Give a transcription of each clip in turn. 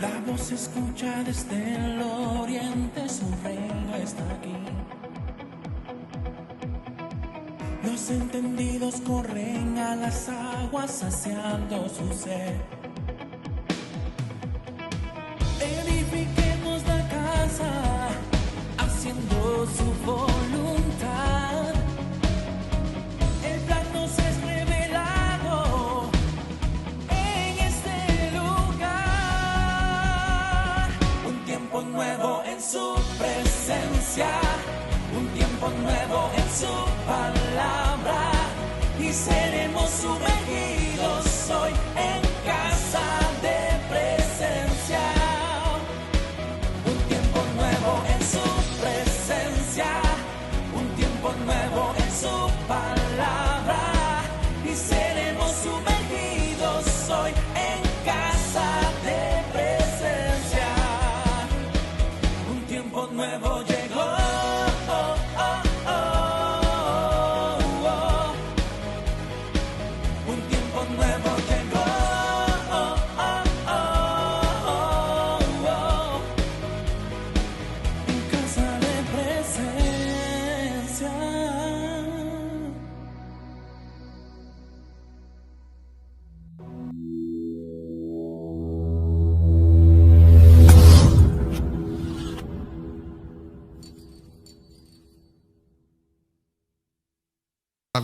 La voz se escucha desde el oriente, su reino está aquí. Los entendidos corren a las aguas saciando su sed. Edifiquemos la casa, haciendo su voluntad. El plan nos es revelado en este lugar. Un tiempo nuevo en su presencia, un tiempo nuevo en su palabra, y seremos sumergidos hoy en casa de presencia. Un tiempo nuevo en su presencia, un tiempo nuevo en su palabra, y seremos sumergidos hoy en casa de presencia. Un tiempo nuevo llegó.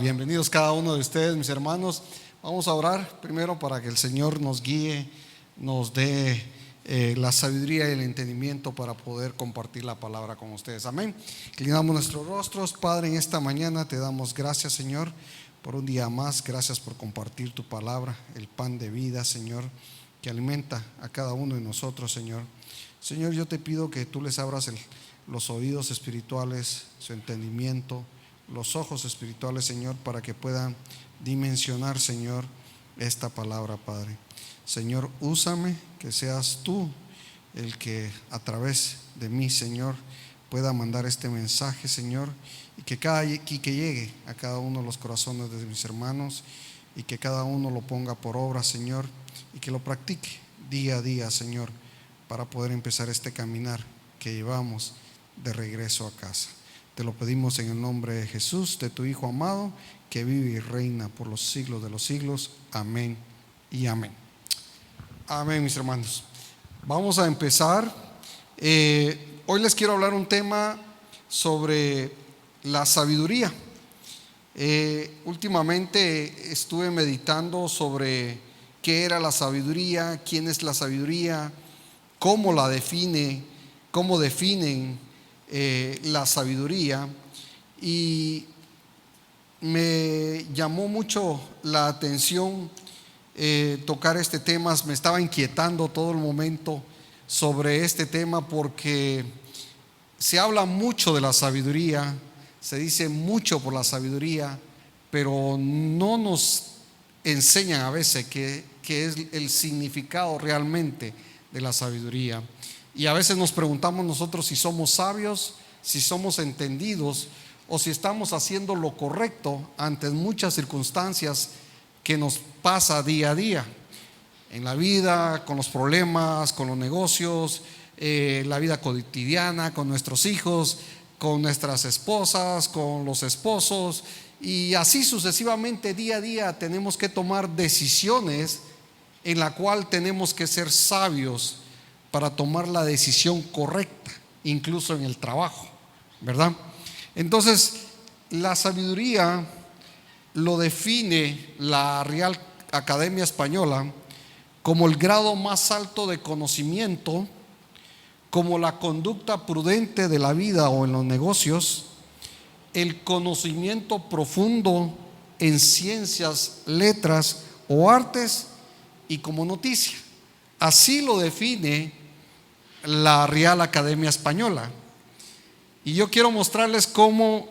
Bienvenidos cada uno de ustedes, mis hermanos. Vamos a orar primero para que el Señor nos guíe, nos dé la sabiduría y el entendimiento para poder compartir la palabra con ustedes. Amén. Inclinamos nuestros rostros. Padre, en esta mañana te damos gracias, Señor, por un día más. Gracias por compartir tu palabra, el pan de vida, Señor, que alimenta a cada uno de nosotros, Señor. Señor, yo te pido que tú les abras los oídos espirituales, su entendimiento, los ojos espirituales, Señor, para que puedan dimensionar, Señor, esta palabra, Padre. Señor, úsame, que seas tú el que a través de mí, Señor, pueda mandar este mensaje, Señor, y que llegue a cada uno de los corazones de mis hermanos, y que cada uno lo ponga por obra, Señor, y que lo practique día a día, Señor, para poder empezar este caminar que llevamos de regreso a casa. Te lo pedimos en el nombre de Jesús, de tu Hijo amado, que vive y reina por los siglos de los siglos. Amén y amén. Amén, mis hermanos. Vamos a empezar. Hoy les quiero hablar un tema sobre la sabiduría. Últimamente estuve meditando sobre qué era la sabiduría, quién es la sabiduría, cómo la definen la sabiduría, y me llamó mucho la atención tocar este tema. Me estaba inquietando todo el momento sobre este tema, porque se habla mucho de la sabiduría, se dice mucho por la sabiduría, pero no nos enseñan a veces qué es el significado realmente de la sabiduría. Y a veces nos preguntamos nosotros si somos sabios, si somos entendidos, o si estamos haciendo lo correcto ante muchas circunstancias que nos pasa día a día en la vida, con los problemas, con los negocios, la vida cotidiana, con nuestros hijos, con nuestras esposas, con los esposos, y así sucesivamente. Día a día tenemos que tomar decisiones en la cual tenemos que ser sabios para tomar la decisión correcta, incluso en el trabajo, ¿verdad? Entonces, la sabiduría lo define la Real Academia Española como el grado más alto de conocimiento, como la conducta prudente de la vida o en los negocios, el conocimiento profundo en ciencias, letras o artes, y como noticia. Así lo define la Real Academia Española. Y yo quiero mostrarles cómo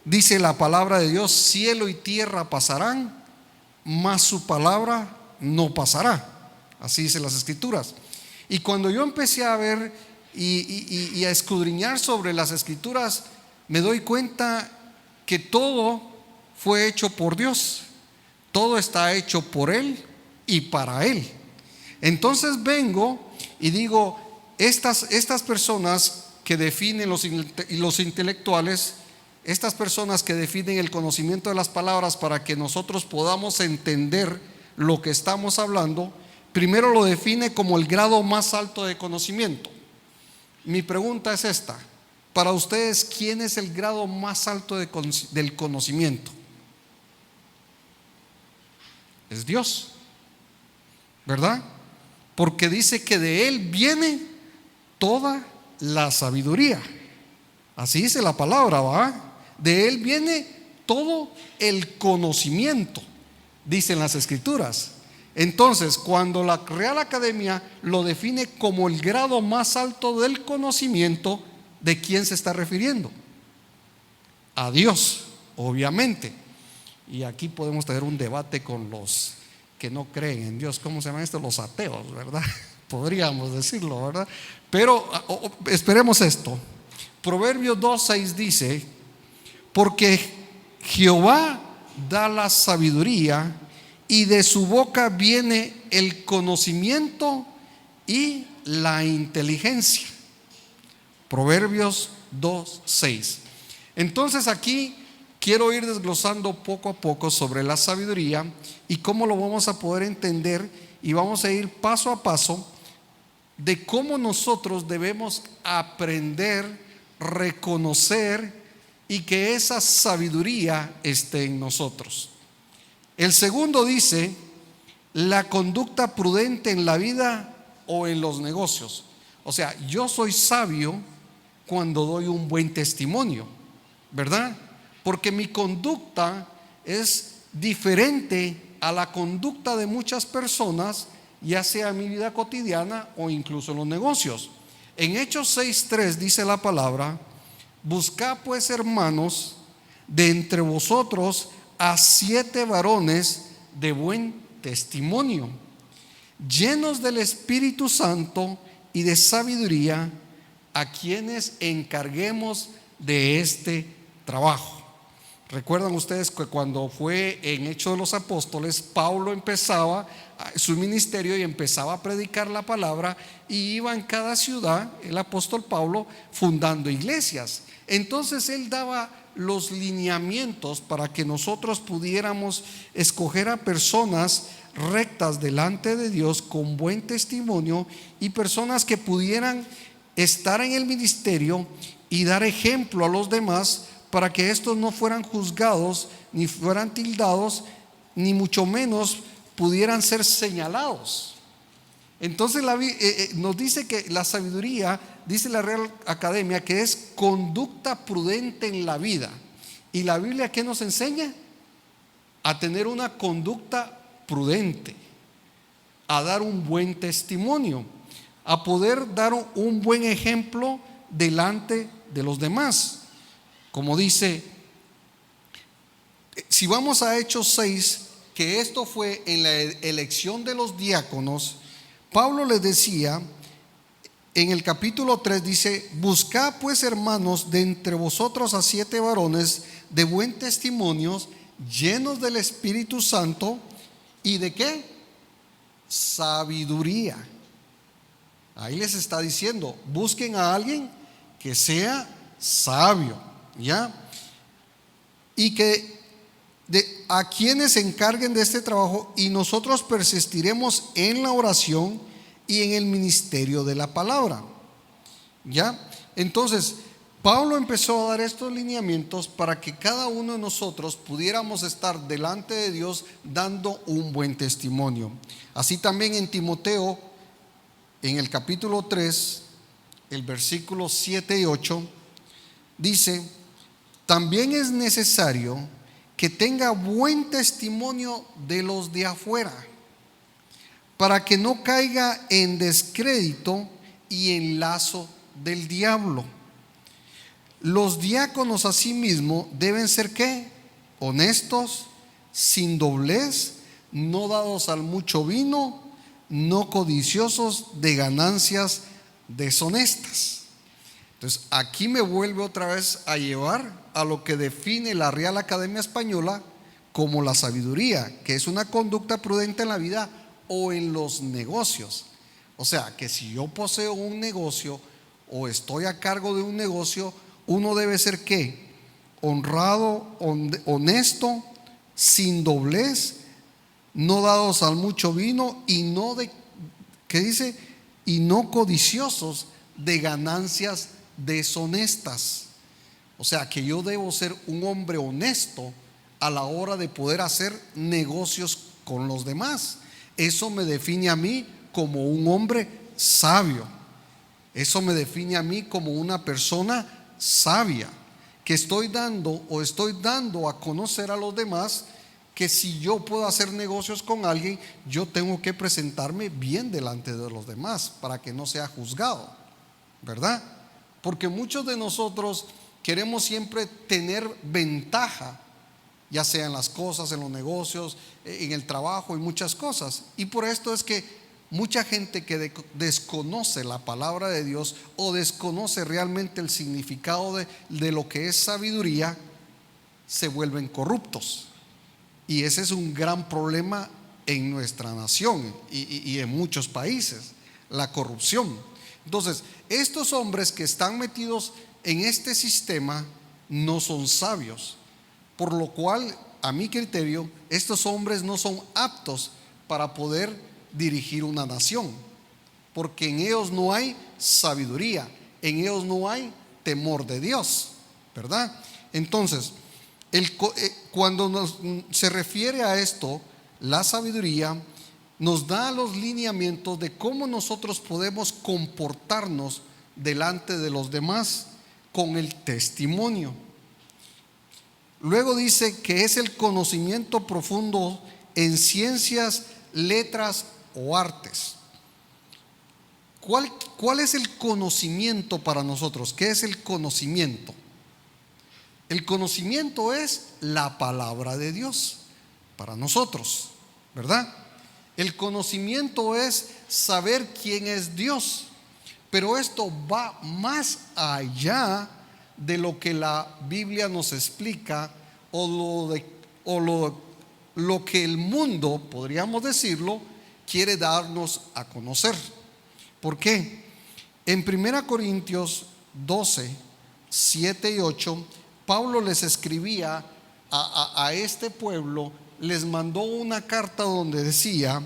dice la palabra de Dios: cielo y tierra pasarán, mas su palabra no pasará. Así dicen las escrituras. Y cuando yo empecé a ver y a escudriñar sobre las escrituras, me doy cuenta que todo fue hecho por Dios, todo está hecho por Él y para Él. Entonces vengo y digo, estas personas que definen los intelectuales, estas personas que definen el conocimiento de las palabras para que nosotros podamos entender lo que estamos hablando, primero lo define como el grado más alto de conocimiento. Mi pregunta es esta: para ustedes, ¿quién es el grado más alto del conocimiento? Es Dios, ¿verdad? Porque dice que de Él viene toda la sabiduría. Así dice la palabra, ¿va? De Él viene todo el conocimiento, dicen las Escrituras. Entonces, cuando la Real Academia lo define como el grado más alto del conocimiento, ¿de quién se está refiriendo? A Dios, obviamente. Y aquí podemos tener un debate con los que no creen en Dios. ¿Cómo se llaman estos? Los ateos, ¿verdad? Podríamos decirlo, ¿verdad? Pero esperemos esto. Proverbios 2:6 dice: porque Jehová da la sabiduría, y de su boca viene el conocimiento y la inteligencia. Proverbios 2:6. Entonces aquí quiero ir desglosando poco a poco sobre la sabiduría y cómo lo vamos a poder entender, y vamos a ir paso a paso de cómo nosotros debemos aprender, reconocer y que esa sabiduría esté en nosotros. El segundo dice: la conducta prudente en la vida o en los negocios. O sea, yo soy sabio cuando doy un buen testimonio, ¿verdad? Porque mi conducta es diferente a la conducta de muchas personas, ya sea en mi vida cotidiana o incluso en los negocios. En Hechos 6:3 dice la palabra: buscad pues, hermanos, de entre vosotros a 7 varones de buen testimonio, llenos del Espíritu Santo y de sabiduría, a quienes encarguemos de este trabajo. Recuerdan ustedes que cuando fue en Hechos de los Apóstoles, Pablo empezaba su ministerio y empezaba a predicar la palabra, y iba en cada ciudad el apóstol Pablo fundando iglesias. Entonces él daba los lineamientos para que nosotros pudiéramos escoger a personas rectas delante de Dios con buen testimonio, y personas que pudieran estar en el ministerio y dar ejemplo a los demás, para que estos no fueran juzgados, ni fueran tildados, ni mucho menos pudieran ser señalados. Entonces nos dice que la sabiduría, dice la Real Academia, que es conducta prudente en la vida. ¿Y la Biblia qué nos enseña? A tener una conducta prudente, a dar un buen testimonio, a poder dar un buen ejemplo delante de los demás. Como dice, si vamos a Hechos 6, que esto fue en la elección de los diáconos, Pablo les decía en el capítulo 3, dice: buscad pues, hermanos, de entre vosotros a 7 varones de buen testimonio, llenos del Espíritu Santo y de ¿qué? Sabiduría. Ahí les está diciendo: busquen a alguien que sea sabio, ¿ya? Y que a quienes se encarguen de este trabajo, y nosotros persistiremos en la oración y en el ministerio de la palabra, ¿ya? Entonces Pablo empezó a dar estos lineamientos para que cada uno de nosotros pudiéramos estar delante de Dios dando un buen testimonio. Así también en Timoteo, en el capítulo 3, el versículo 7 y 8, dice: también es necesario que tenga buen testimonio de los de afuera, para que no caiga en descrédito y en lazo del diablo. Los diáconos asimismo deben ser ¿qué? Honestos, sin doblez, no dados al mucho vino, no codiciosos de ganancias deshonestas. Entonces aquí me vuelve otra vez a llevar a lo que define la Real Academia Española como la sabiduría, que es una conducta prudente en la vida o en los negocios. O sea, que si yo poseo un negocio o estoy a cargo de un negocio, uno debe ser ¿qué? Honrado, honesto, sin doblez, no dados al mucho vino y no de, ¿qué dice? Y no codiciosos de ganancias deshonestas. O sea, que yo debo ser un hombre honesto a la hora de poder hacer negocios con los demás. Eso me define a mí como un hombre sabio. Eso me define a mí como una persona sabia, que estoy dando a conocer a los demás que si yo puedo hacer negocios con alguien, yo tengo que presentarme bien delante de los demás para que no sea juzgado, ¿verdad? Porque muchos de nosotros queremos siempre tener ventaja, ya sea en las cosas, en los negocios, en el trabajo y muchas cosas. Y por esto es que mucha gente que desconoce la palabra de Dios o desconoce realmente el significado de lo que es sabiduría, se vuelven corruptos. Y ese es un gran problema en nuestra nación y en muchos países, la corrupción. Entonces, estos hombres que están metidos en este sistema no son sabios, por lo cual, a mi criterio, estos hombres no son aptos para poder dirigir una nación, porque en ellos no hay sabiduría, en ellos no hay temor de Dios, ¿verdad? Entonces, cuando se refiere a esto, la sabiduría nos da los lineamientos de cómo nosotros podemos comportarnos delante de los demás con el testimonio. Luego dice que es el conocimiento profundo en ciencias, letras o artes. ¿Cuál es el conocimiento para nosotros? ¿Qué es el conocimiento? El conocimiento es la palabra de Dios para nosotros, ¿verdad? El conocimiento es saber quién es Dios, pero esto va más allá de lo que la Biblia nos explica o lo que el mundo, podríamos decirlo, quiere darnos a conocer. ¿Por qué? En 1 Corintios 12, 7 y 8, Pablo les escribía a este pueblo, les mandó una carta donde decía: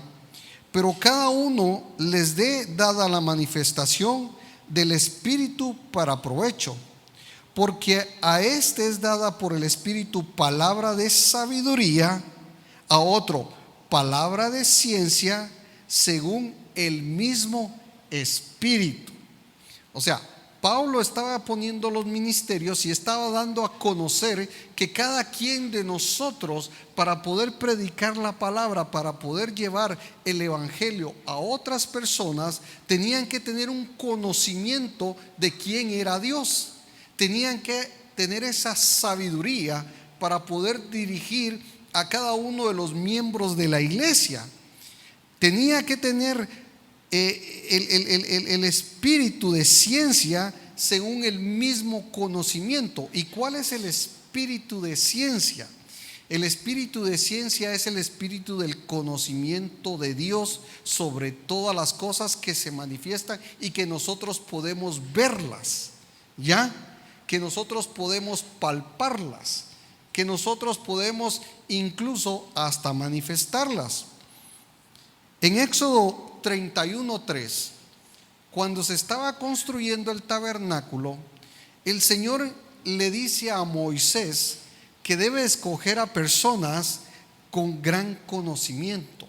pero cada uno les dé dada la manifestación del Espíritu para provecho, porque a este es dada por el Espíritu palabra de sabiduría, a otro palabra de ciencia según el mismo Espíritu. O sea, Pablo estaba poniendo los ministerios y estaba dando a conocer que cada quien de nosotros, para poder predicar la palabra, para poder llevar el evangelio a otras personas, tenían que tener un conocimiento de quién era Dios. Tenían que tener esa sabiduría para poder dirigir a cada uno de los miembros de la iglesia. Tenía que tener el espíritu de ciencia según el mismo conocimiento. ¿Y cuál es el espíritu de ciencia? El espíritu de ciencia es el espíritu del conocimiento de Dios sobre todas las cosas que se manifiestan y que nosotros podemos verlas, ¿ya? Que nosotros podemos palparlas, que nosotros podemos incluso hasta manifestarlas. En Éxodo 31:3, cuando se estaba construyendo el tabernáculo, el Señor le dice a Moisés que debe escoger a personas con gran conocimiento,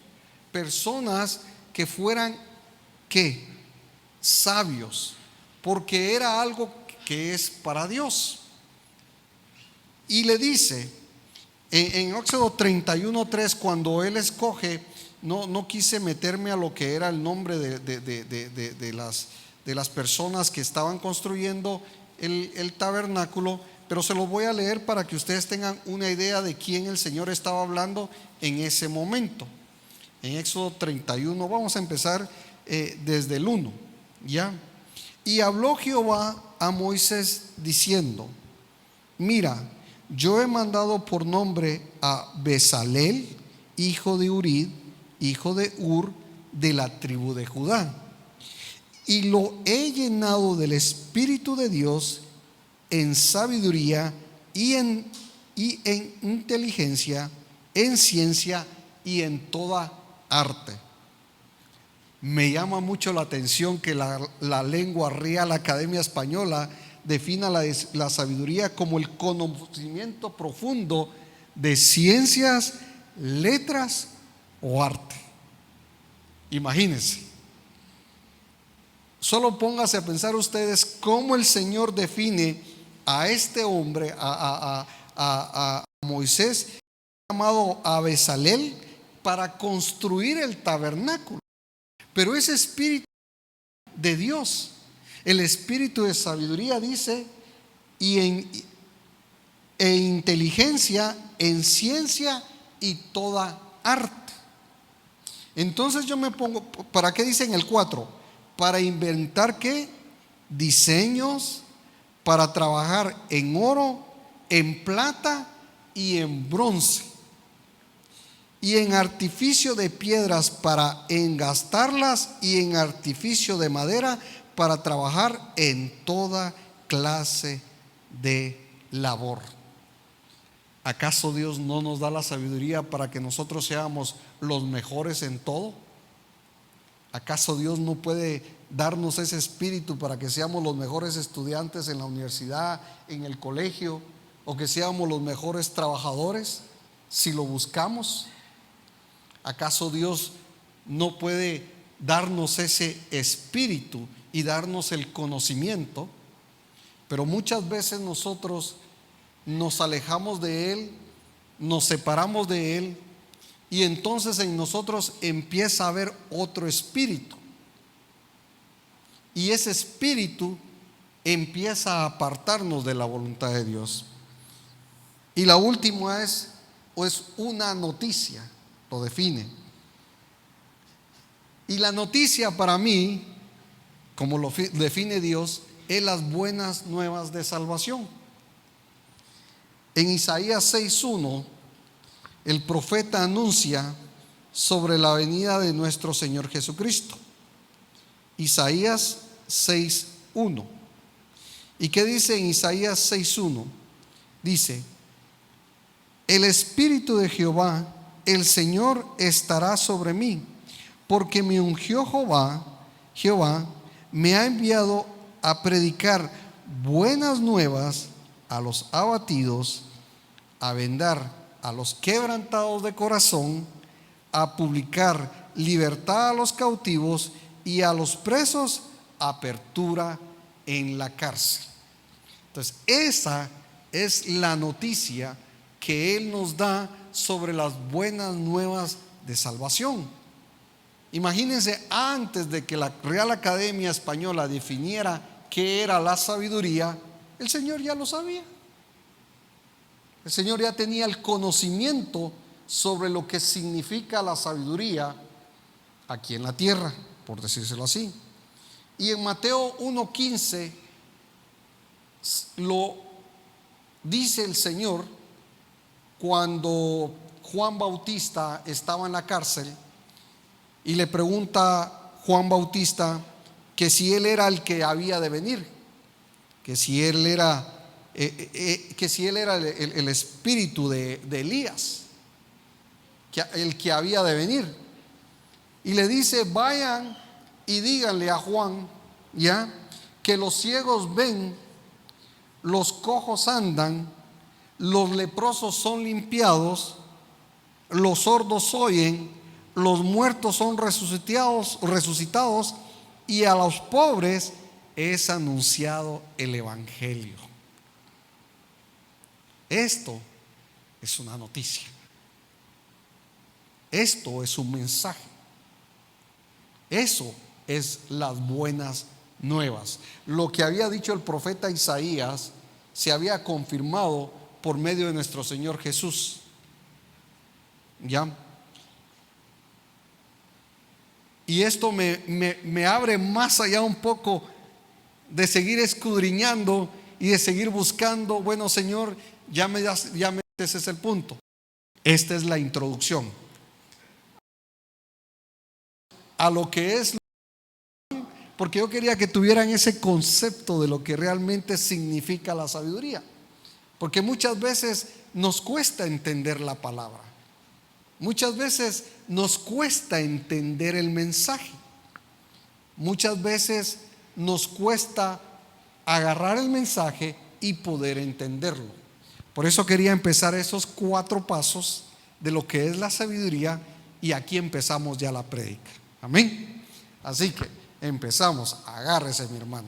personas que fueran ¿qué? Sabios, porque era algo que es para Dios. Y le dice en Éxodo 31:3, cuando él escoge, no quise meterme a lo que era el nombre de las personas que estaban construyendo el tabernáculo, pero se los voy a leer para que ustedes tengan una idea de quién el Señor estaba hablando en ese momento. En Éxodo 31, vamos a empezar desde el 1, ¿ya? Y habló Jehová a Moisés diciendo: mira, yo he mandado por nombre a Bezalel, hijo de Urid, hijo de Ur, de la tribu de Judá. y lo he llenado del Espíritu de Dios en sabiduría y en inteligencia, en ciencia y en toda arte. Me llama mucho la atención que la lengua Real Academia Española defina la sabiduría como el conocimiento profundo de ciencias, letras o arte. Imagínense. Solo póngase a pensar ustedes cómo el Señor define a este hombre, a Moisés, llamado a Bezalel, para construir el tabernáculo. Pero ese espíritu de Dios, el espíritu de sabiduría, dice, e inteligencia, en ciencia y toda arte. Entonces yo me pongo, ¿para qué dice en el 4? Para inventar ¿qué? Diseños, para trabajar en oro, en plata y en bronce, y en artificio de piedras para engastarlas, y en artificio de madera para trabajar en toda clase de labor. ¿Acaso Dios no nos da la sabiduría para que nosotros seamos los mejores en todo? ¿Acaso Dios no puede darnos ese espíritu para que seamos los mejores estudiantes en la universidad, en el colegio, o que seamos los mejores trabajadores si lo buscamos? ¿Acaso Dios no puede darnos ese espíritu y darnos el conocimiento? Pero muchas veces nosotros nos alejamos de Él, nos separamos de Él, y entonces en nosotros empieza a haber otro espíritu, y ese espíritu empieza a apartarnos de la voluntad de Dios. Y la última es una noticia, lo define. Y la noticia para mí, como lo define Dios, es las buenas nuevas de salvación. En Isaías 6:1, el profeta anuncia sobre la venida de nuestro Señor Jesucristo. Isaías 6:1. ¿Y qué dice en Isaías 6:1? Dice: el Espíritu de Jehová, el Señor, estará sobre mí, porque me ungió Jehová me ha enviado a predicar buenas nuevas a los abatidos, a vendar a los quebrantados de corazón, a publicar libertad a los cautivos y a los presos apertura en la cárcel. Entonces, esa es la noticia que Él nos da sobre las buenas nuevas de salvación. Imagínense, antes de que la Real Academia Española definiera qué era la sabiduría, el Señor ya lo sabía. El Señor ya tenía el conocimiento sobre lo que significa la sabiduría aquí en la tierra, por decírselo así. Y en Mateo 1:15 lo dice el Señor cuando Juan Bautista estaba en la cárcel, y le pregunta Juan Bautista que si él era el que había de venir, que si él era el espíritu de Elías, el que había de venir. Y le dice: vayan y díganle a Juan, ya, que los ciegos ven, los cojos andan, los leprosos son limpiados, los sordos oyen, los muertos son resucitados, y a los pobres es anunciado el evangelio. Esto es una noticia. Esto es un mensaje. Eso es las buenas nuevas. Lo que había dicho el profeta Isaías se había confirmado por medio de nuestro Señor Jesús. ¿Ya? Y esto me abre más allá un poco de seguir escudriñando y de seguir buscando. Bueno, Señor, ese es el punto. Esta es la introducción a lo que es porque yo quería que tuvieran ese concepto de lo que realmente significa la sabiduría. Porque muchas veces nos cuesta entender la palabra. Muchas veces nos cuesta entender el mensaje. Muchas veces nos cuesta agarrar el mensaje y poder entenderlo. Por eso quería empezar esos 4 pasos de lo que es la sabiduría, y aquí empezamos ya la prédica. Amén. Así que empezamos. Agárrese, mi hermano.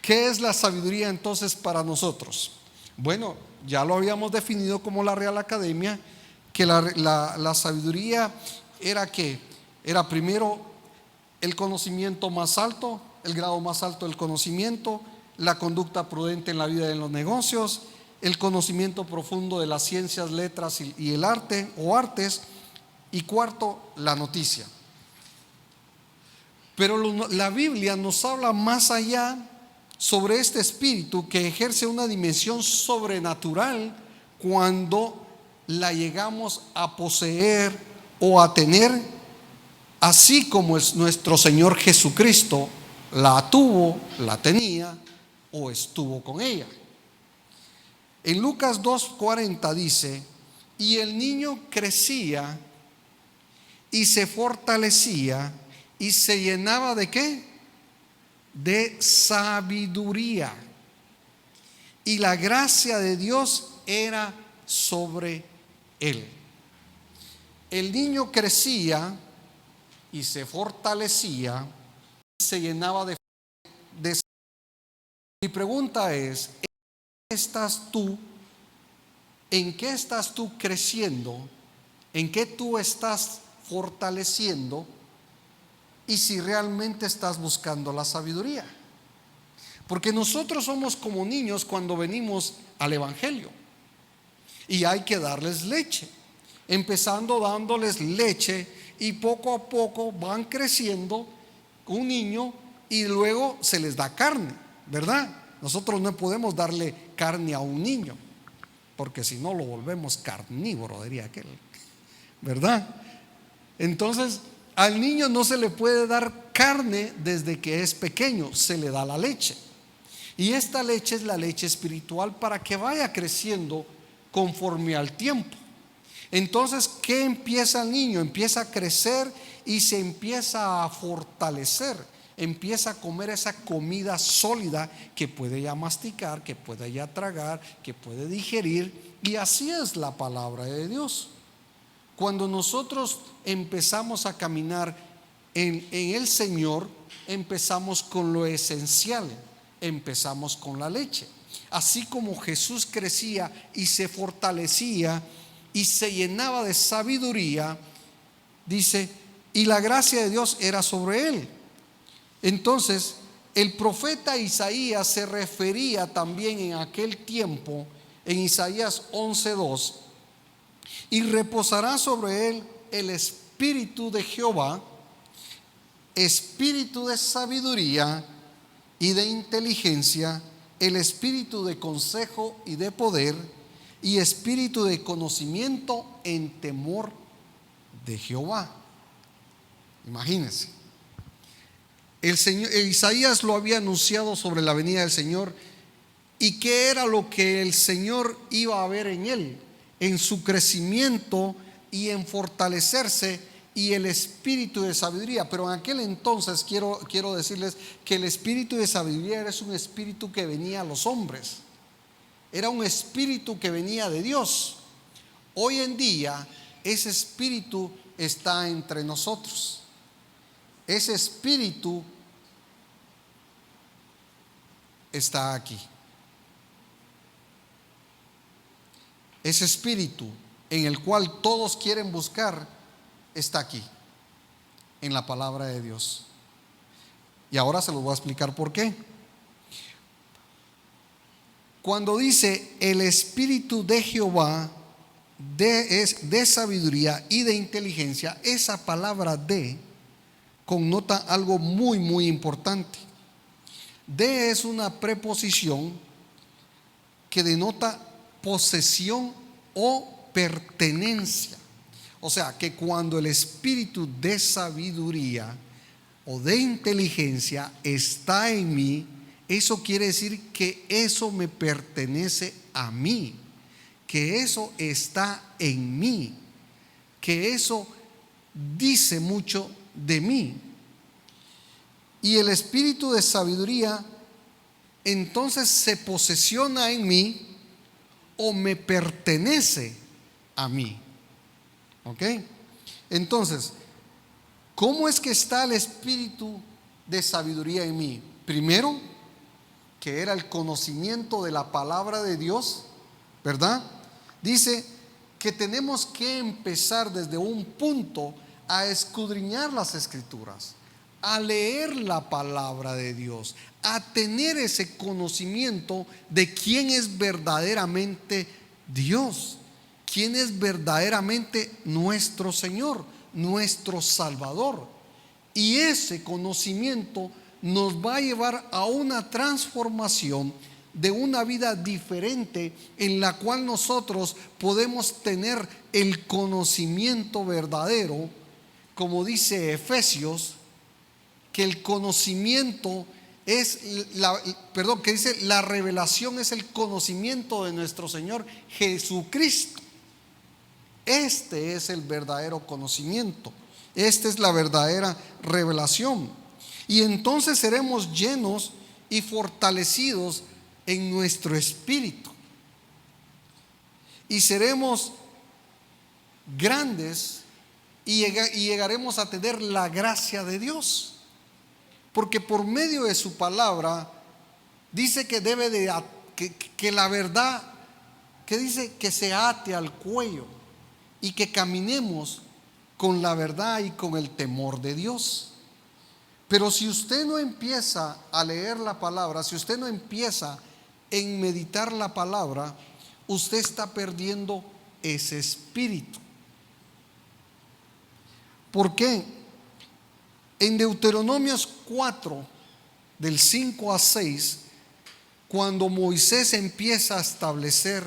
¿Qué es la sabiduría entonces para nosotros? Bueno, ya lo habíamos definido como la Real Academia, que la sabiduría era que era primero el conocimiento más alto, el grado más alto del conocimiento, la conducta prudente en la vida y en los negocios, el conocimiento profundo de las ciencias, letras y el arte o artes, y cuarto, la noticia. Pero la Biblia nos habla más allá sobre este espíritu que ejerce una dimensión sobrenatural cuando la llegamos a poseer o a tener, así como es nuestro Señor Jesucristo la tuvo, la tenía o estuvo con ella. En Lucas 2:40 dice: y el niño crecía y se fortalecía y se llenaba ¿de qué? De sabiduría, y la gracia de Dios era sobre él. El niño crecía y se fortalecía y se llenaba de sabiduría. Mi pregunta es: ¿en qué estás tú creciendo? ¿En qué tú estás fortaleciendo? Y si realmente estás buscando la sabiduría. Porque nosotros somos como niños cuando venimos al Evangelio, y hay que darles leche, empezando dándoles leche, y poco a poco van creciendo un niño, y luego se les da carne, ¿verdad? Nosotros no podemos darle carne a un niño, porque si no lo volvemos carnívoro, diría aquel, ¿verdad? Entonces al niño no se le puede dar carne desde que es pequeño, se le da la leche, y esta leche es la leche espiritual para que vaya creciendo conforme al tiempo. Entonces, ¿qué empieza el niño? Empieza a crecer y se empieza a fortalecer, empieza a comer esa comida sólida que puede ya masticar, que puede ya tragar, que puede digerir, y así es la palabra de Dios. Cuando nosotros empezamos a caminar en el Señor, empezamos con lo esencial, empezamos con la leche. Así como Jesús crecía y se fortalecía y se llenaba de sabiduría, dice, y la gracia de Dios era sobre él. Entonces, el profeta Isaías se refería también en aquel tiempo, en Isaías 11:2, y reposará sobre él el espíritu de Jehová, espíritu de sabiduría y de inteligencia, el espíritu de consejo y de poder, y espíritu de conocimiento en temor de Jehová. Imagínense, Isaías lo había anunciado sobre la venida del Señor, y qué era lo que el Señor iba a ver en él, en su crecimiento y en fortalecerse, y el espíritu de sabiduría. Pero en aquel entonces quiero decirles que el espíritu de sabiduría era un espíritu que venía a los hombres, era un espíritu que venía de Dios. Hoy en día ese espíritu está entre nosotros. Ese espíritu está aquí. Ese espíritu en el cual todos quieren buscar está aquí, en la palabra de Dios. Y ahora se los voy a explicar por qué. Cuando dice el espíritu de Jehová de sabiduría y de inteligencia, esa palabra de connota algo muy muy importante. De es una preposición que denota posesión o pertenencia. O sea que cuando el espíritu de sabiduría o de inteligencia está en mí, eso quiere decir que eso me pertenece a mí, que eso está en mí, que eso dice mucho de mí. Y el espíritu de sabiduría entonces se posesiona en mí o me pertenece a mí. ¿Ok? Entonces, ¿cómo es que está el espíritu de sabiduría en mí? Primero, que era el conocimiento de la palabra de Dios, ¿verdad? Dice que tenemos que empezar desde un punto a escudriñar las escrituras, a leer la palabra de Dios, a tener ese conocimiento de quién es verdaderamente Dios, quién es verdaderamente nuestro Señor, nuestro Salvador. Y ese conocimiento nos va a llevar a una transformación de una vida diferente, en la cual nosotros podemos tener el conocimiento verdadero, como dice Efesios, que el conocimiento es que dice la revelación es el conocimiento de nuestro Señor Jesucristo. Este es el verdadero conocimiento, esta es la verdadera revelación. Y entonces seremos llenos y fortalecidos en nuestro espíritu, y seremos grandes y llegaremos a tener la gracia de Dios, porque por medio de su palabra dice que que la verdad, que dice que se ate al cuello y que caminemos con la verdad y con el temor de Dios. Pero si usted no empieza a leer la palabra, si usted no empieza en meditar la palabra, usted está perdiendo ese espíritu. ¿Por qué? En Deuteronomios 4, del 5 a 6, cuando Moisés empieza a establecer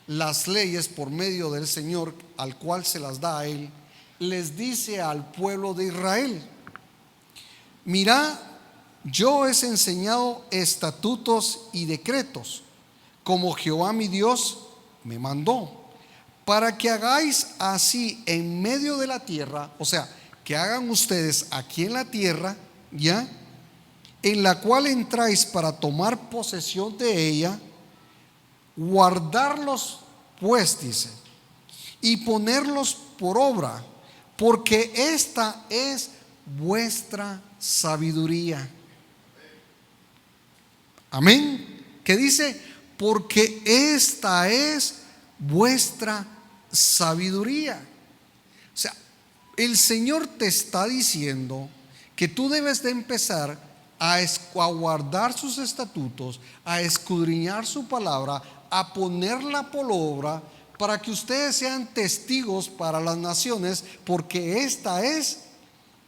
las leyes por medio del Señor, al cual se las da a él, les dice al pueblo de Israel: mirá, yo os he enseñado estatutos y decretos, como Jehová mi Dios me mandó, para que hagáis así en medio de la tierra, o sea, que hagan ustedes aquí en la tierra, ya, en la cual entráis para tomar posesión de ella, guardarlos pues, dice, y ponerlos por obra, porque esta es vuestra sabiduría. Amén. Que dice, porque esta es vuestra sabiduría. O sea, el Señor te está diciendo que tú debes de empezar a guardar sus estatutos, a escudriñar su palabra, a ponerla por obra, para que ustedes sean testigos para las naciones, porque esta es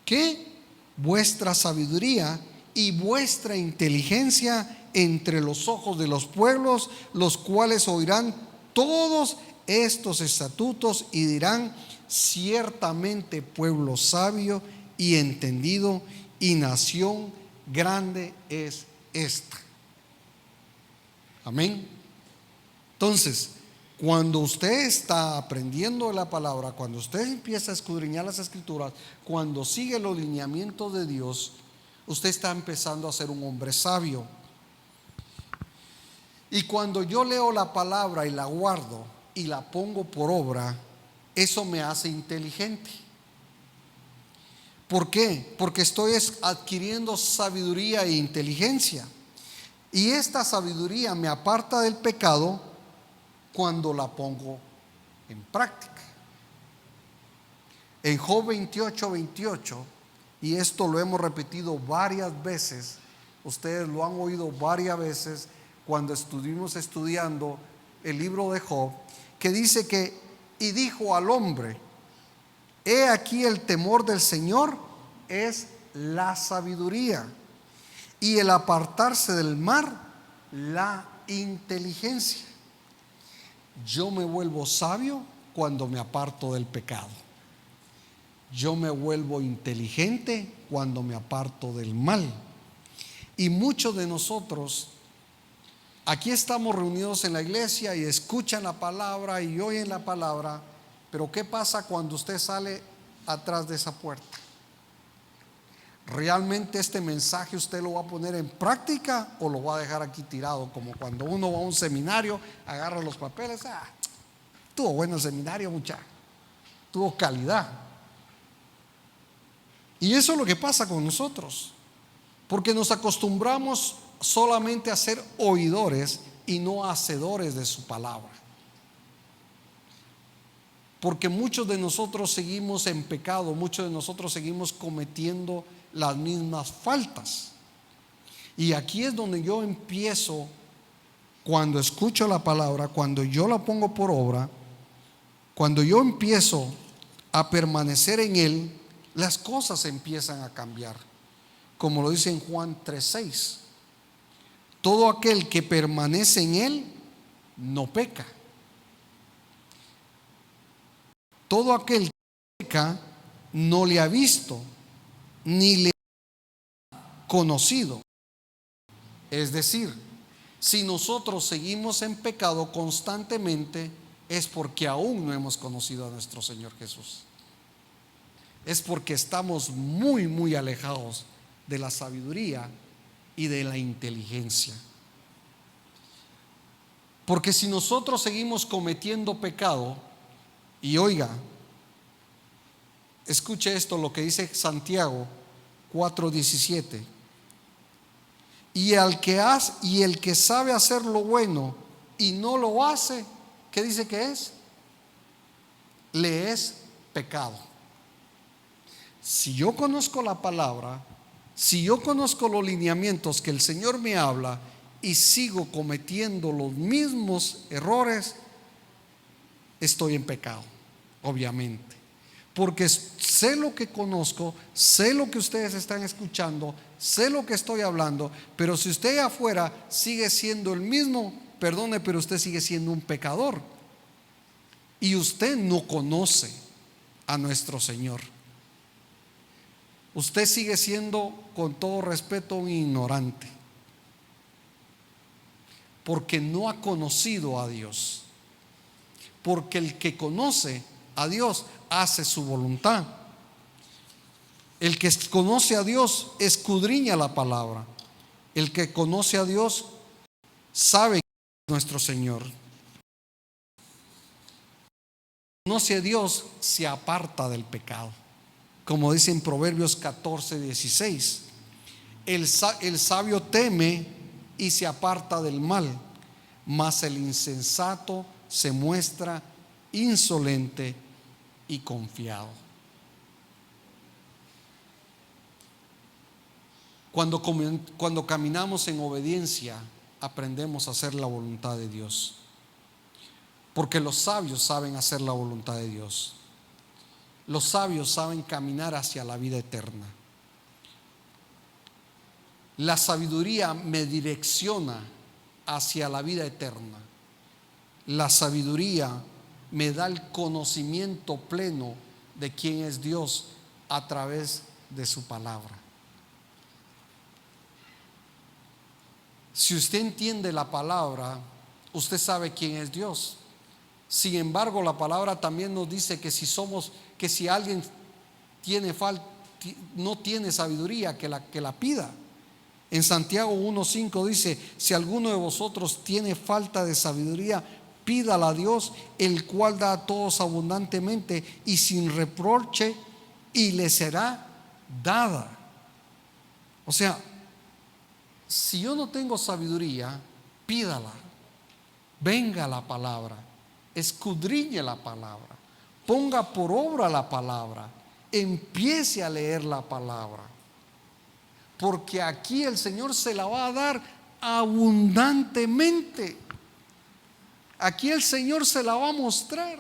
¿qué? Vuestra sabiduría y vuestra inteligencia entre los ojos de los pueblos, los cuales oirán todos estos estatutos y dirán: ciertamente pueblo sabio y entendido, y nación grande es esta. Amén. Entonces, cuando usted está aprendiendo de la palabra, cuando usted empieza a escudriñar las escrituras, cuando sigue los lineamientos de Dios, usted está empezando a ser un hombre sabio. Y cuando yo leo la palabra y la guardo y la pongo por obra, eso me hace inteligente. ¿Por qué? Porque estoy adquiriendo sabiduría e inteligencia. Y esta sabiduría me aparta del pecado cuando la pongo en práctica. En Job 28:28, y esto lo hemos repetido varias veces, ustedes lo han oído varias veces cuando estuvimos estudiando el libro de Job, que dice que: y dijo al hombre, he aquí el temor del Señor es la sabiduría, y el apartarse del mal la inteligencia. Yo me vuelvo sabio cuando me aparto del pecado. Yo me vuelvo inteligente cuando me aparto del mal. Y muchos de nosotros aquí estamos reunidos en la iglesia y escuchan la palabra y oyen la palabra, pero ¿qué pasa cuando usted sale atrás de esa puerta? ¿Realmente este mensaje usted lo va a poner en práctica o lo va a dejar aquí tirado? Como cuando uno va a un seminario, agarra los papeles, tuvo bueno el seminario, muchacho, tuvo calidad. Y eso es lo que pasa con nosotros, porque nos acostumbramos solamente a ser oidores y no hacedores de su palabra. Porque muchos de nosotros seguimos en pecado, muchos de nosotros seguimos cometiendo las mismas faltas. Y aquí es donde yo empiezo, cuando escucho la palabra, cuando yo la pongo por obra, cuando yo empiezo a permanecer en Él, las cosas empiezan a cambiar. Como lo dice en Juan 3:6, todo aquel que permanece en Él no peca. Todo aquel que peca no le ha visto ni le ha conocido. Es decir, si nosotros seguimos en pecado constantemente, es porque aún no hemos conocido a nuestro Señor Jesús. Es porque estamos muy, muy alejados de la sabiduría y de la inteligencia. Porque si nosotros seguimos cometiendo pecado, y oiga, escuche esto, lo que dice Santiago 4:17. Y el que sabe hacer lo bueno y no lo hace, ¿qué dice que es? Le es pecado. Si yo conozco la palabra, si yo conozco los lineamientos que el Señor me habla y sigo cometiendo los mismos errores, estoy en pecado, obviamente. Porque sé lo que conozco, sé lo que ustedes están escuchando, sé lo que estoy hablando, pero si usted afuera sigue siendo el mismo, perdone, pero usted sigue siendo un pecador. Y usted no conoce a nuestro Señor. Usted sigue siendo, con todo respeto, un ignorante, porque no ha conocido a Dios. Porque el que conoce a Dios hace su voluntad. El que conoce a Dios escudriña la palabra. El que conoce a Dios sabe que es nuestro Señor. Conoce a Dios, se aparta del pecado. Como dice en Proverbios 14:16, el sabio teme y se aparta del mal, mas el insensato se muestra insolente y confiado. Cuando caminamos en obediencia, aprendemos a hacer la voluntad de Dios, porque los sabios saben hacer la voluntad de Dios. Los sabios saben caminar hacia la vida eterna. La sabiduría me direcciona hacia la vida eterna. La sabiduría me da el conocimiento pleno de quién es Dios a través de su palabra. Si usted entiende la palabra, usted sabe quién es Dios. Sin embargo, la palabra también nos dice que si alguien no tiene sabiduría, que la pida. En Santiago 1:5 dice: si alguno de vosotros tiene falta de sabiduría, pídala a Dios, el cual da a todos abundantemente y sin reproche, y le será dada. O sea, si yo no tengo sabiduría, pídala. Venga la palabra, escudriñe la palabra, ponga por obra la palabra, empiece a leer la palabra, porque aquí el Señor se la va a dar abundantemente. Aquí el Señor se la va a mostrar.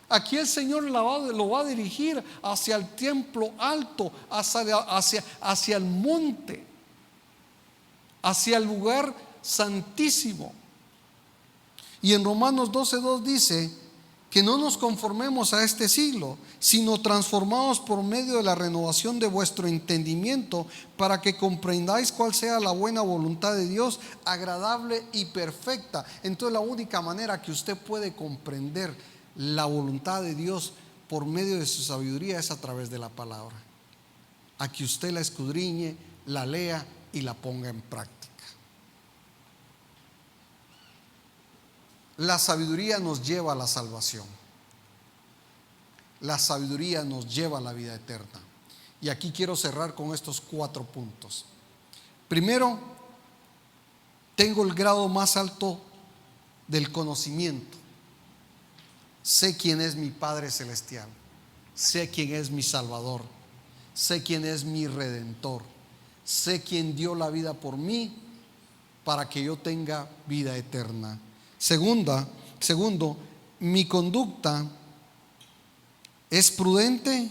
Aquí el Señor lo va a dirigir hacia el templo alto, hacia el monte, hacia el lugar santísimo. Y en Romanos 12:2 dice que no nos conformemos a este siglo, sino transformados por medio de la renovación de vuestro entendimiento, para que comprendáis cuál sea la buena voluntad de Dios, agradable y perfecta. Entonces la única manera que usted puede comprender la voluntad de Dios por medio de su sabiduría es a través de la palabra, a que usted la escudriñe, la lea y la ponga en práctica. La sabiduría nos lleva a la salvación. La sabiduría nos lleva a la vida eterna. Y aquí quiero cerrar con estos 4 puntos. Primero, tengo el grado más alto del conocimiento. Sé quién es mi Padre Celestial. Sé quién es mi Salvador. Sé quién es mi Redentor. Sé quién dio la vida por mí para que yo tenga vida eterna. Segundo, mi conducta es prudente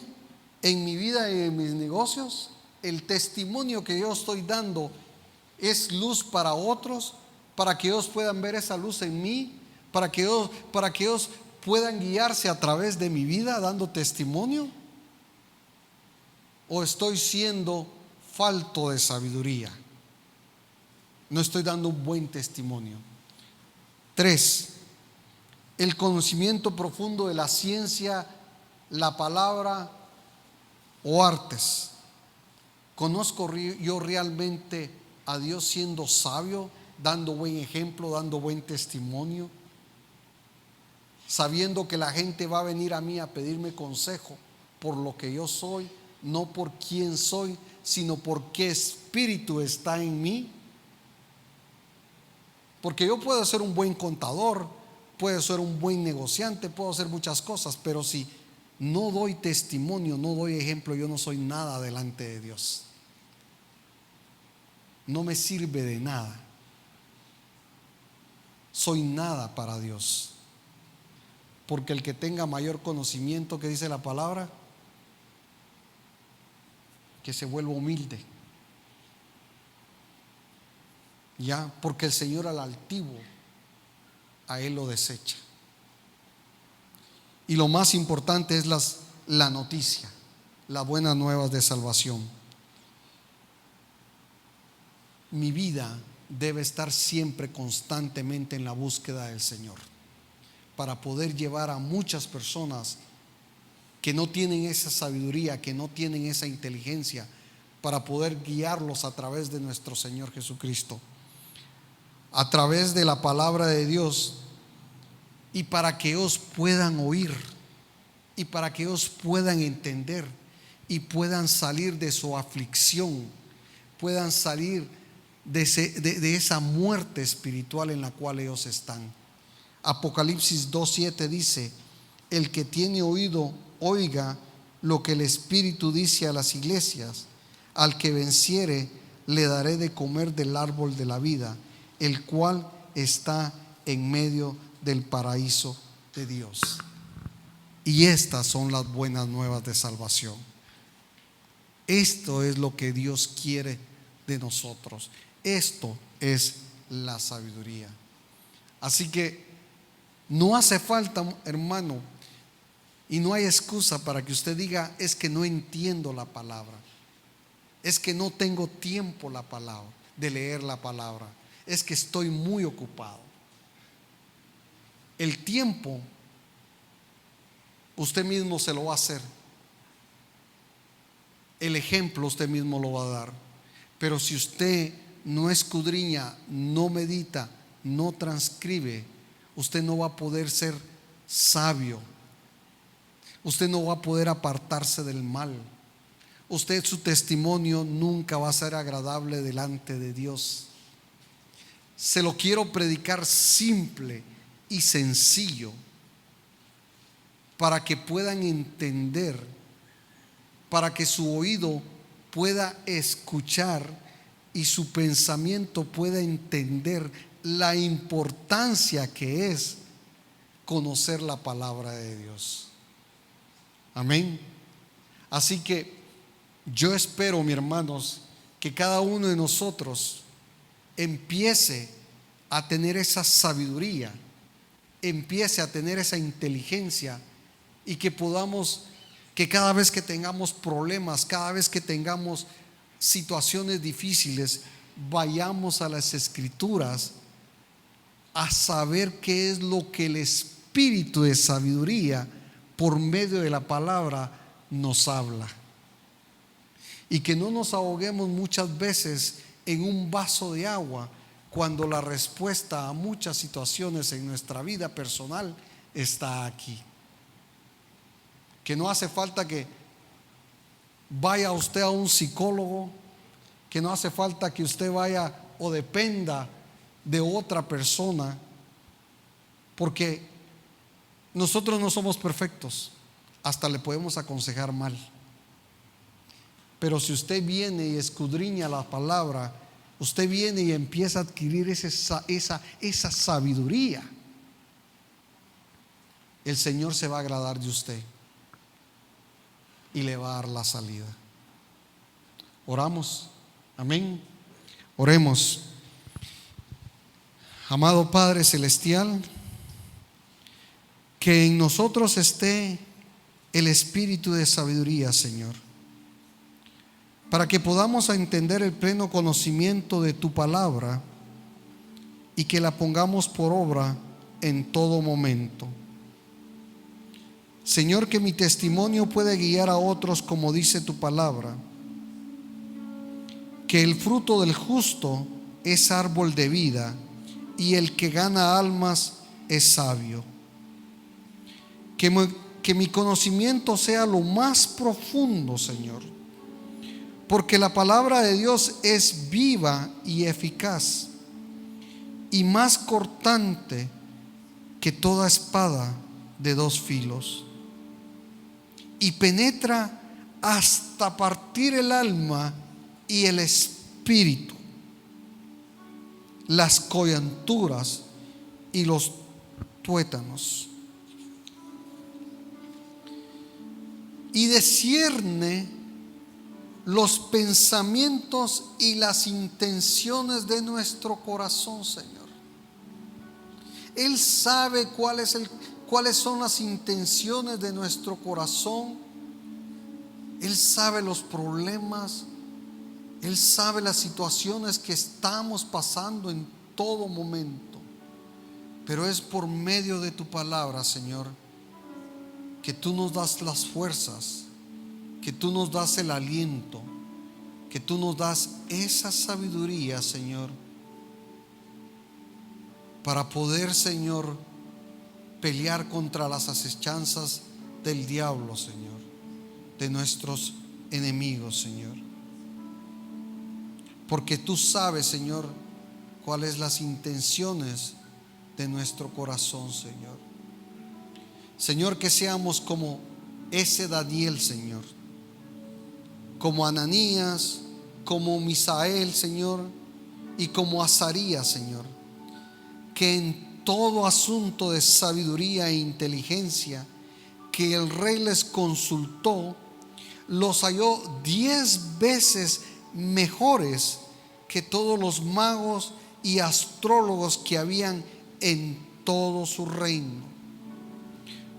en mi vida y en mis negocios. El testimonio que yo estoy dando es luz para otros, para que ellos puedan ver esa luz en mí, para que ellos puedan guiarse a través de mi vida dando testimonio. ¿O estoy siendo falto de sabiduría? No estoy dando un buen testimonio. 3, el conocimiento profundo de la ciencia, la palabra o artes. ¿Conozco yo realmente a Dios siendo sabio, dando buen ejemplo, dando buen testimonio? Sabiendo que la gente va a venir a mí a pedirme consejo por lo que yo soy, no por quién soy, sino por qué espíritu está en mí. Porque yo puedo ser un buen contador, puedo ser un buen negociante, puedo hacer muchas cosas, pero si no doy testimonio, no doy ejemplo, yo no soy nada delante de Dios. No me sirve de nada. Soy nada para Dios. Porque el que tenga mayor conocimiento, que dice la palabra, que se vuelva humilde. Ya, porque el Señor al altivo, a él lo desecha. Y lo más importante es la noticia, las buenas nuevas de salvación. Mi vida debe estar siempre constantemente en la búsqueda del Señor, para poder llevar a muchas personas que no tienen esa sabiduría, que no tienen esa inteligencia, para poder guiarlos a través de nuestro Señor Jesucristo, a través de la palabra de Dios, y para que ellos puedan oír, y para que ellos puedan entender, y puedan salir de su aflicción, puedan salir de esa muerte espiritual en la cual ellos están. Apocalipsis 2:7 dice: el que tiene oído, oiga lo que el Espíritu dice a las iglesias. Al que venciere, le daré de comer del árbol de la vida, el cual está en medio del paraíso de Dios. Y estas son las buenas nuevas de salvación. Esto es lo que Dios quiere de nosotros. Esto es la sabiduría. Así que no hace falta, hermano, y no hay excusa para que usted diga: es que no entiendo la palabra, es que no tengo tiempo de leer la palabra, es que estoy muy ocupado. El tiempo usted mismo se lo va a hacer, el ejemplo usted mismo lo va a dar. Pero si usted no escudriña, no medita, no transcribe, usted no va a poder ser sabio. Usted no va a poder apartarse del mal. Usted, su testimonio nunca va a ser agradable delante de Dios. Se lo quiero predicar simple y sencillo, para que puedan entender, para que su oído pueda escuchar y su pensamiento pueda entender la importancia que es conocer la palabra de Dios. Amén. Así que yo espero, mis hermanos, que cada uno de nosotros empiece a tener esa sabiduría empiece a tener esa inteligencia y que podamos, que cada vez que tengamos problemas, cada vez que tengamos situaciones difíciles, vayamos a las Escrituras a saber qué es lo que el Espíritu de sabiduría por medio de la palabra nos habla, y que no nos ahoguemos muchas veces en un vaso de agua cuando la respuesta a muchas situaciones en nuestra vida personal está aquí. Que no hace falta que vaya usted a un psicólogo, que no hace falta que usted vaya o dependa de otra persona, porque nosotros no somos perfectos, hasta le podemos aconsejar mal. Pero si usted viene y escudriña la palabra, usted viene y empieza a adquirir esa sabiduría, el Señor se va a agradar de usted y le va a dar la salida. Oramos. Amén. Oremos. Amado Padre Celestial, que en nosotros esté el espíritu de sabiduría, Señor, para que podamos entender el pleno conocimiento de tu palabra y que la pongamos por obra en todo momento. Señor, que mi testimonio pueda guiar a otros como dice tu palabra, que el fruto del justo es árbol de vida y el que gana almas es sabio. Que mi conocimiento sea lo más profundo, Señor, porque la palabra de Dios es viva y eficaz y más cortante que toda espada de dos filos, y penetra hasta partir el alma y el espíritu, las coyunturas y los tuétanos, y discierne los pensamientos y las intenciones de nuestro corazón, Señor. Él sabe cuáles son las intenciones de nuestro corazón. Él sabe los problemas. Él sabe las situaciones que estamos pasando en todo momento. Pero es por medio de tu palabra, Señor, que tú nos das las fuerzas, que tú nos das el aliento, que tú nos das esa sabiduría, Señor, para poder, Señor, pelear contra las acechanzas del diablo, Señor, de nuestros enemigos, Señor. Porque tú sabes, Señor, cuáles las intenciones de nuestro corazón, Señor. Señor, que seamos como ese Daniel, Señor, como Ananías, como Misael, Señor, y como Azarías, Señor, que en todo asunto de sabiduría e inteligencia que el rey les consultó, los halló 10 veces mejores que todos los magos y astrólogos que habían en todo su reino,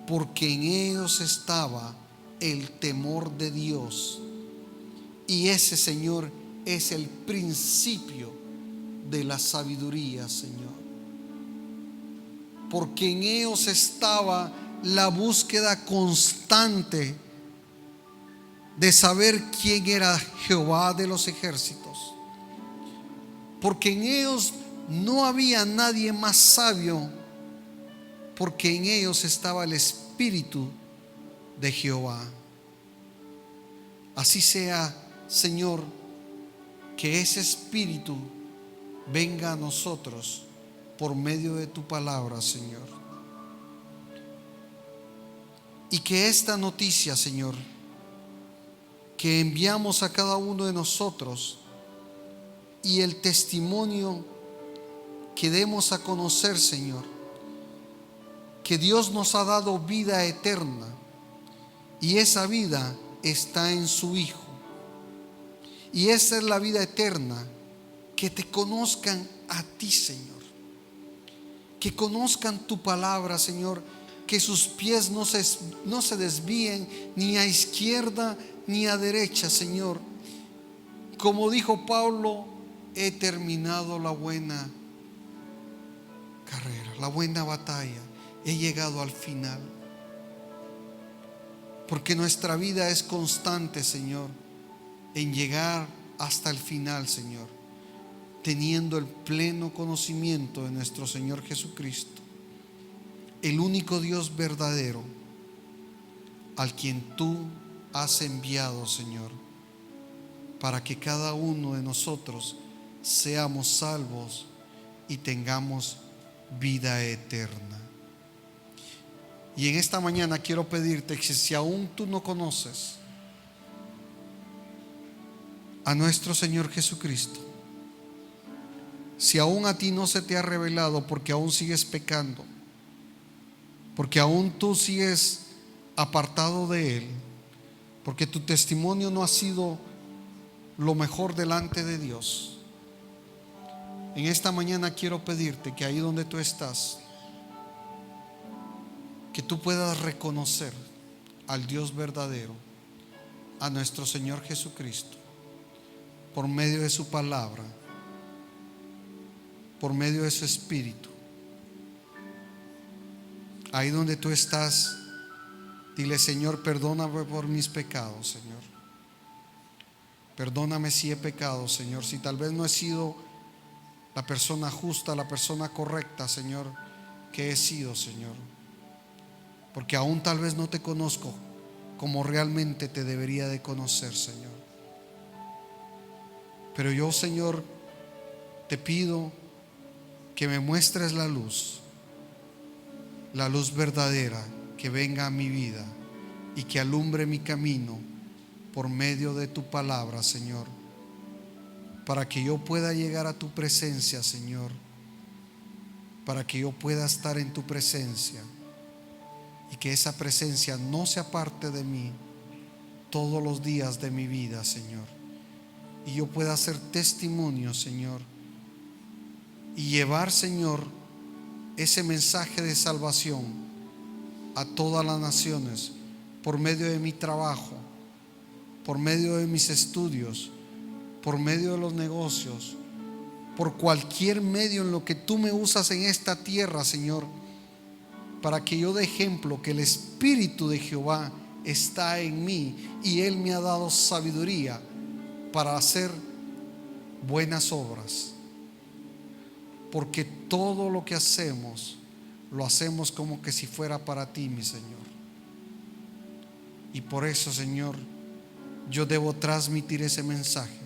porque en ellos estaba el temor de Dios, y ese, Señor, es el principio de la sabiduría, Señor, porque en ellos estaba la búsqueda constante de saber quién era Jehová de los ejércitos, porque en ellos no había nadie más sabio, porque en ellos estaba el Espíritu de Jehová. Así sea, Señor, que ese Espíritu venga a nosotros por medio de tu palabra, Señor, y que esta noticia, Señor, que enviamos a cada uno de nosotros, y el testimonio que demos a conocer, Señor, que Dios nos ha dado vida eterna, y esa vida está en su Hijo, y esa es la vida eterna, que te conozcan a ti, Señor, que conozcan tu palabra, Señor, que sus pies no se desvíen ni a izquierda ni a derecha, Señor. Como dijo Pablo, he terminado la buena carrera, la buena batalla, he llegado al final. Porque nuestra vida es constante, Señor, en llegar hasta el final, Señor, teniendo el pleno conocimiento de nuestro Señor Jesucristo, el único Dios verdadero, al quien tú has enviado, Señor, para que cada uno de nosotros seamos salvos y tengamos vida eterna. Y en esta mañana quiero pedirte que si aún tú no conoces a nuestro Señor Jesucristo, si aún a ti no se te ha revelado porque aún sigues pecando, porque aún tú sigues apartado de Él, porque tu testimonio no ha sido lo mejor delante de Dios, en esta mañana quiero pedirte que ahí donde tú estás, que tú puedas reconocer al Dios verdadero, a nuestro Señor Jesucristo, por medio de su palabra, por medio de su Espíritu. Ahí donde tú estás, dile: Señor, perdóname por mis pecados, Señor. Perdóname si he pecado, Señor, si tal vez no he sido la persona justa, la persona correcta, Señor, que he sido, Señor. Porque aún tal vez no te conozco como realmente te debería de conocer, Señor. Pero yo, Señor, te pido que me muestres la luz verdadera, que venga a mi vida y que alumbre mi camino por medio de tu palabra, Señor, para que yo pueda llegar a tu presencia, Señor, para que yo pueda estar en tu presencia y que esa presencia no se aparte de mí todos los días de mi vida, Señor, y yo pueda hacer testimonio, Señor, y llevar, Señor, ese mensaje de salvación a todas las naciones por medio de mi trabajo, por medio de mis estudios, por medio de los negocios, por cualquier medio en lo que tú me usas en esta tierra, Señor, para que yo dé ejemplo que el Espíritu de Jehová está en mí y Él me ha dado sabiduría para hacer buenas obras. Porque todo lo que hacemos, lo hacemos como que si fuera para ti, mi Señor. Y por eso, Señor, yo debo transmitir ese mensaje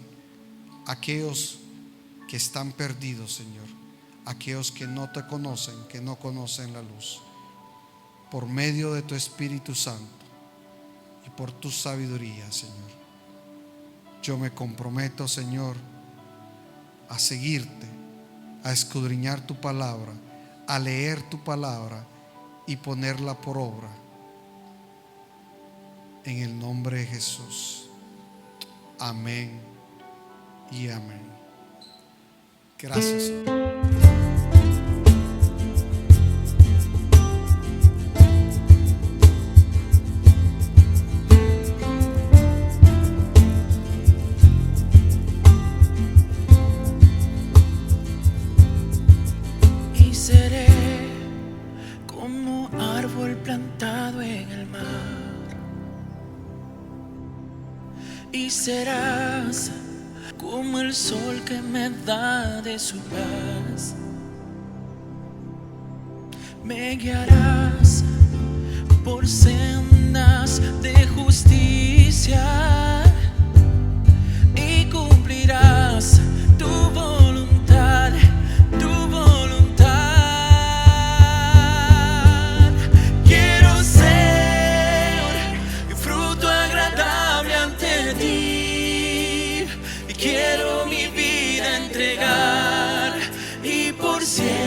a aquellos que están perdidos, Señor, a aquellos que no te conocen, que no conocen la luz, por medio de tu Espíritu Santo y por tu sabiduría, Señor. Yo me comprometo, Señor, a seguirte, a escudriñar tu palabra, a leer tu palabra y ponerla por obra, en el nombre de Jesús. Amén y amén. Gracias, Señor. Y seré como árbol plantado en el mar, y serás como el sol que me da de su paz. Me guiarás por sendas de justicia y cumplirás tu voluntad, tu voluntad. Quiero ser fruto agradable ante ti, y quiero mi vida entregar y por siempre